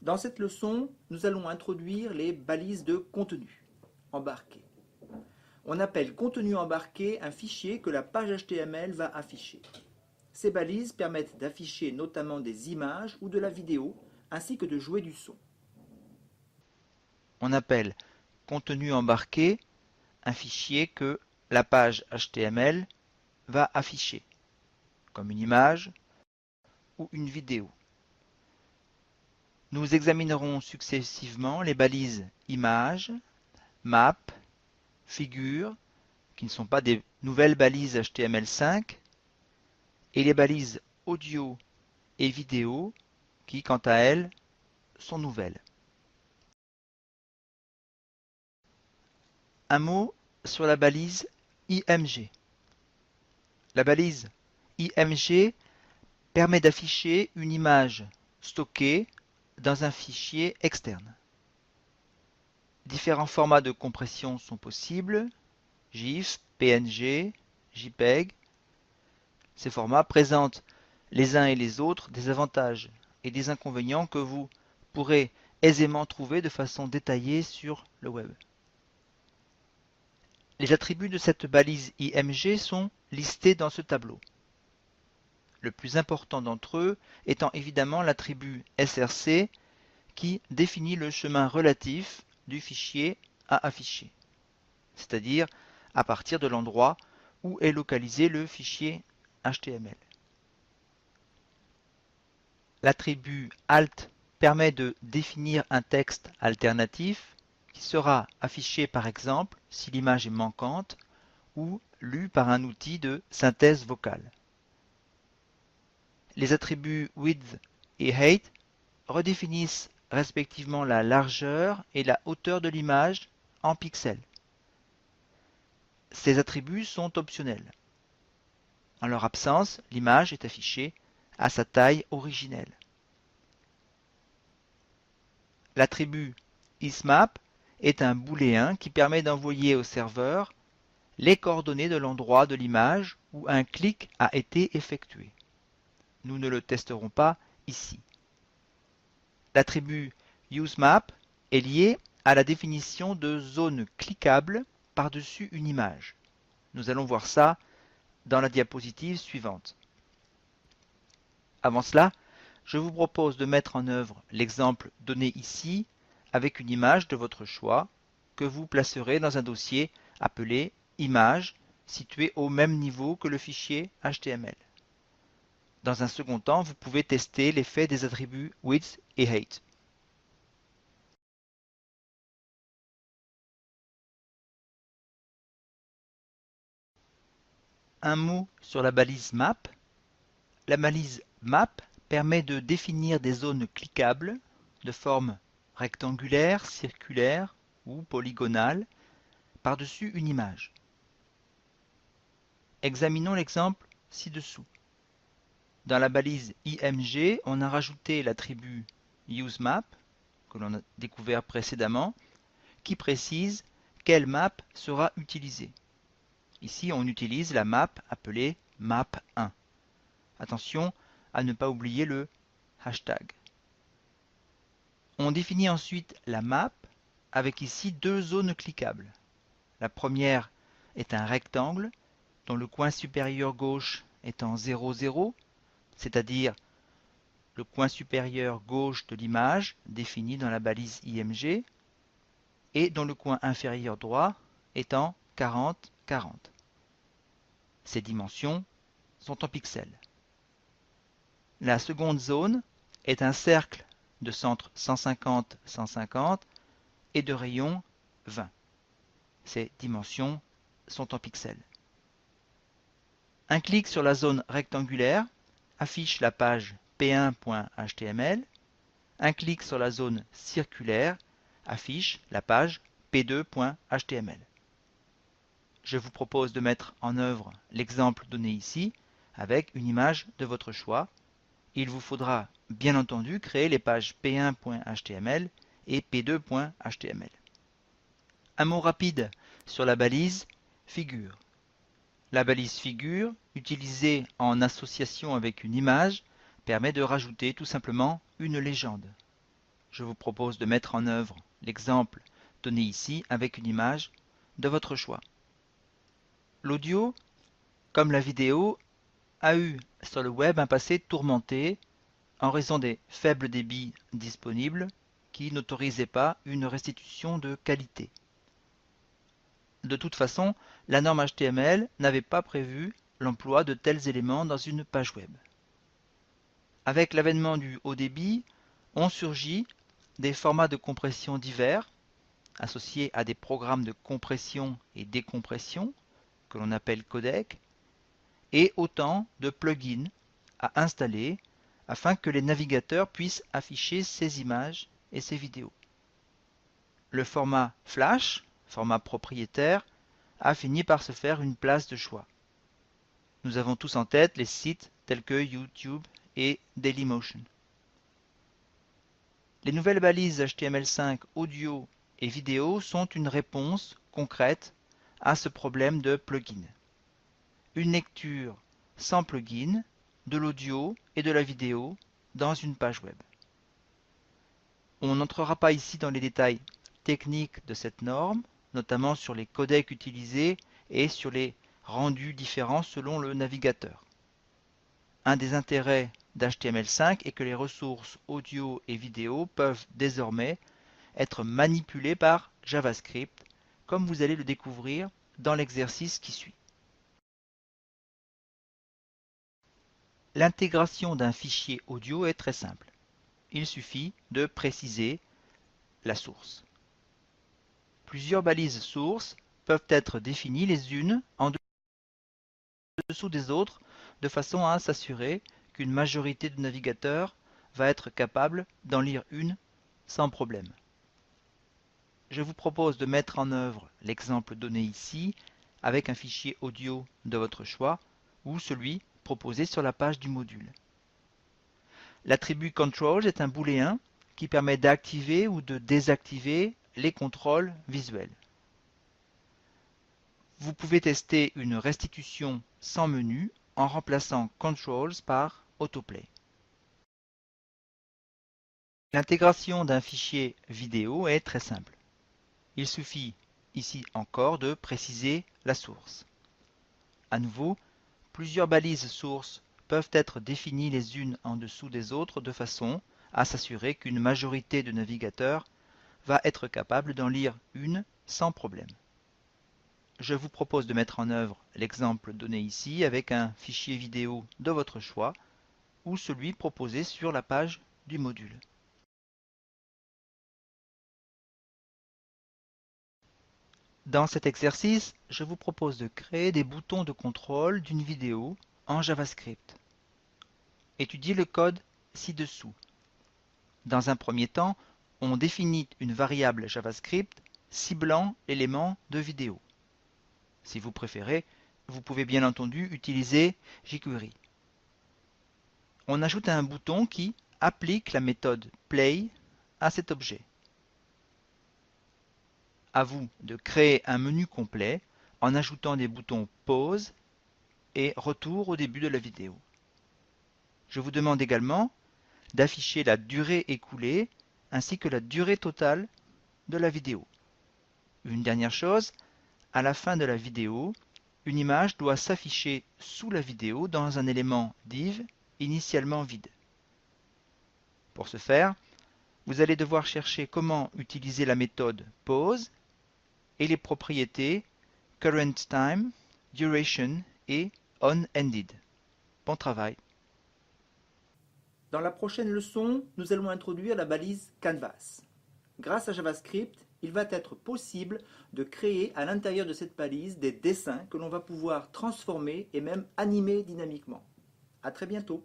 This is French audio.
Dans cette leçon, nous allons introduire les balises de contenu embarqué. On appelle contenu embarqué un fichier que la page HTML va afficher. Ces balises permettent d'afficher notamment des images ou de la vidéo, ainsi que de jouer du son. On appelle contenu embarqué un fichier que la page HTML va afficher, comme une image ou une vidéo. Nous examinerons successivement les balises images, map, figure, qui ne sont pas des nouvelles balises HTML5, et les balises audio et vidéo, qui quant à elles sont nouvelles. Un mot sur la balise IMG. La balise IMG permet d'afficher une image stockée dans un fichier externe. Différents formats de compression sont possibles, GIF, PNG, JPEG. Ces formats présentent les uns et les autres des avantages et des inconvénients que vous pourrez aisément trouver de façon détaillée sur le web. Les attributs de cette balise IMG sont listés dans ce tableau. Le plus important d'entre eux étant évidemment l'attribut SRC qui définit le chemin relatif du fichier à afficher, c'est-à-dire à partir de l'endroit où est localisé le fichier HTML. L'attribut alt permet de définir un texte alternatif qui sera affiché par exemple si l'image est manquante ou lu par un outil de synthèse vocale. Les attributs width et height redéfinissent respectivement la largeur et la hauteur de l'image en pixels. Ces attributs sont optionnels. En leur absence, l'image est affichée à sa taille originelle. L'attribut isMap est un booléen qui permet d'envoyer au serveur les coordonnées de l'endroit de l'image où un clic a été effectué. Nous ne le testerons pas ici. L'attribut useMap est lié à la définition de zones cliquables par-dessus une image. Nous allons voir ça dans la diapositive suivante. Avant cela, je vous propose de mettre en œuvre l'exemple donné ici avec une image de votre choix que vous placerez dans un dossier appelé Images situé au même niveau que le fichier HTML. Dans un second temps, vous pouvez tester l'effet des attributs width et height. Un mot sur la balise map. La balise map permet de définir des zones cliquables de forme rectangulaire, circulaire ou polygonale par-dessus une image. Examinons l'exemple ci-dessous. Dans la balise IMG, on a rajouté l'attribut useMap, que l'on a découvert précédemment, qui précise quelle map sera utilisée. Ici, on utilise la map appelée map1. Attention à ne pas oublier le hashtag. On définit ensuite la map avec ici deux zones cliquables. La première est un rectangle dont le coin supérieur gauche est en 0, 0, c'est-à-dire le coin supérieur gauche de l'image défini dans la balise IMG et dont le coin inférieur droit est en 40, 40. Ces dimensions sont en pixels. La seconde zone est un cercle de centre 150, 150 et de rayon 20. Ces dimensions sont en pixels. Un clic sur la zone rectangulaire affiche la page p1.html. Un clic sur la zone circulaire affiche la page p2.html. Je vous propose de mettre en œuvre l'exemple donné ici avec une image de votre choix. Il vous faudra bien entendu créer les pages p1.html et p2.html. Un mot rapide sur la balise figure. La balise figure, utilisée en association avec une image, permet de rajouter tout simplement une légende. je vous propose de mettre en œuvre l'exemple donné ici avec une image de votre choix. L'audio, comme la vidéo, a eu sur le web un passé tourmenté en raison des faibles débits disponibles qui n'autorisaient pas une restitution de qualité. De toute façon, la norme HTML n'avait pas prévu l'emploi de tels éléments dans une page web. Avec l'avènement du haut débit, ont surgi des formats de compression divers, associés à des programmes de compression et décompression, que l'on appelle codec, et autant de plugins à installer afin que les navigateurs puissent afficher ces images et ces vidéos. Le format Flash, format propriétaire, a fini par se faire une place de choix. Nous avons tous en tête les sites tels que YouTube et Dailymotion. Les nouvelles balises HTML5 audio et vidéo sont une réponse concrète à ce problème de plugin. Une lecture sans plugin de l'audio et de la vidéo dans une page web. On n'entrera pas ici dans les détails techniques de cette norme, notamment sur les codecs utilisés et sur les rendus différents selon le navigateur. Un des intérêts d'HTML5 est que les ressources audio et vidéo peuvent désormais être manipulées par JavaScript, comme vous allez le découvrir dans l'exercice qui suit. L'intégration d'un fichier audio est très simple. Il suffit de préciser la source. Plusieurs balises sources peuvent être définies les unes en dessous des autres de façon à s'assurer qu'une majorité de navigateurs va être capable d'en lire une sans problème. Je vous propose de mettre en œuvre l'exemple donné ici avec un fichier audio de votre choix ou celui proposé sur la page du module. L'attribut controls est un booléen qui permet d'activer ou de désactiver les contrôles visuels. Vous pouvez tester une restitution sans menu en remplaçant controls par autoplay. L'intégration d'un fichier vidéo est très simple. Il suffit ici encore de préciser la source. À nouveau, plusieurs balises sources peuvent être définies les unes en dessous des autres de façon à s'assurer qu'une majorité de navigateurs va être capable d'en lire une sans problème. Je vous propose de mettre en œuvre l'exemple donné ici avec un fichier vidéo de votre choix ou celui proposé sur la page du module. Dans cet exercice, je vous propose de créer des boutons de contrôle d'une vidéo en JavaScript. Étudiez le code ci-dessous. Dans un premier temps, on définit une variable JavaScript ciblant l'élément de vidéo. Si vous préférez, vous pouvez bien entendu utiliser jQuery. On ajoute un bouton qui applique la méthode play à cet objet. À vous de créer un menu complet en ajoutant des boutons pause et retour au début de la vidéo. Je vous demande également d'afficher la durée écoulée ainsi que la durée totale de la vidéo. Une dernière chose, à la fin de la vidéo, une image doit s'afficher sous la vidéo dans un élément div initialement vide. Pour ce faire, vous allez devoir chercher comment utiliser la méthode pause et les propriétés current time, duration et onEnded. Bon travail! Dans la prochaine leçon, nous allons introduire la balise Canvas. Grâce à JavaScript, il va être possible de créer à l'intérieur de cette balise des dessins que l'on va pouvoir transformer et même animer dynamiquement. À très bientôt!